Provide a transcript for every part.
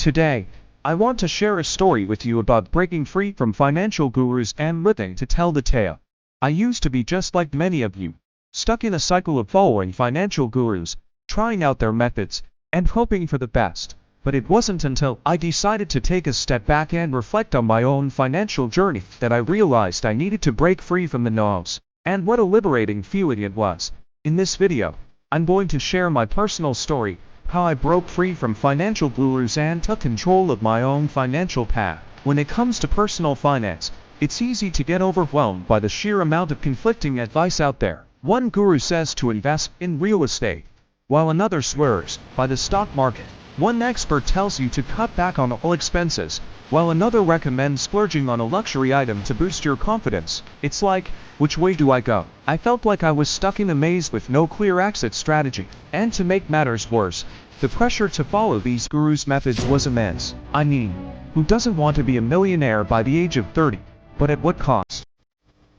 Today, I want to share a story with you about breaking free from financial gurus and living to tell the tale. I used to be just like many of you, stuck in a cycle of following financial gurus, trying out their methods, and hoping for the best. But it wasn't until I decided to take a step back and reflect on my own financial journey that I realized I needed to break free from the noise. And what a liberating feeling it was. In this video, I'm going to share my personal story, how I broke free from financial gurus and took control of my own financial path. When it comes to personal finance, it's easy to get overwhelmed by the sheer amount of conflicting advice out there. One guru says to invest in real estate, while another swears by the stock market. One expert tells you to cut back on all expenses, while another recommends splurging on a luxury item to boost your confidence. It's like, which way do I go? I felt like I was stuck in a maze with no clear exit strategy. And to make matters worse, the pressure to follow these gurus' methods was immense. I mean, who doesn't want to be a millionaire by the age of 30? But at what cost?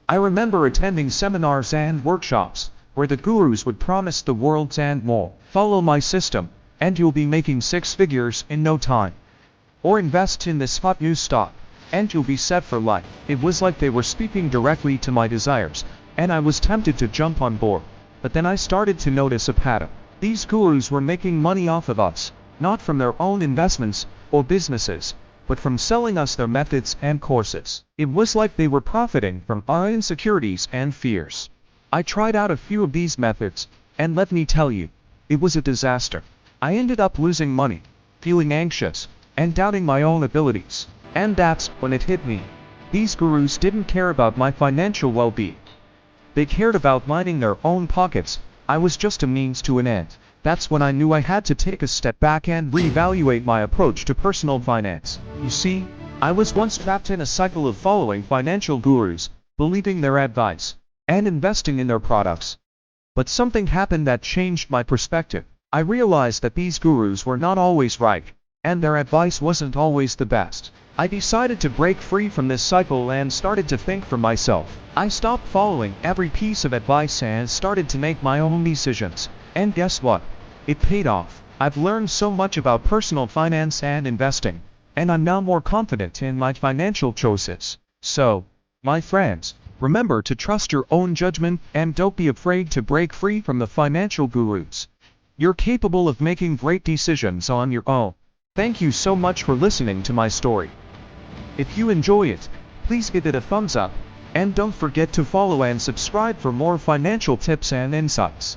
I remember attending seminars and workshops, where the gurus would promise the world's and more. Follow my system, and you'll be making six figures in no time. Or invest in this hot new stock, and you'll be set for life. It was like they were speaking directly to my desires, and I was tempted to jump on board. But then I started to notice a pattern. These gurus were making money off of us, not from their own investments or businesses, but from selling us their methods and courses. It was like they were profiting from our insecurities and fears. I tried out a few of these methods, and let me tell you, it was a disaster. I ended up losing money, feeling anxious, and doubting my own abilities. And that's when it hit me. These gurus didn't care about my financial well-being. They cared about lining their own pockets. I was just a means to an end. That's when I knew I had to take a step back and reevaluate my approach to personal finance. You see, I was once trapped in a cycle of following financial gurus, believing their advice, and investing in their products. But something happened that changed my perspective. I realized that these gurus were not always right, and their advice wasn't always the best. I decided to break free from this cycle and started to think for myself. I stopped following every piece of advice and started to make my own decisions. And guess what? It paid off. I've learned so much about personal finance and investing, and I'm now more confident in my financial choices. So, my friends, remember to trust your own judgment and don't be afraid to break free from the financial gurus. You're capable of making great decisions on your own. Thank you so much for listening to my story. If you enjoy it, please give it a thumbs up, and don't forget to follow and subscribe for more financial tips and insights.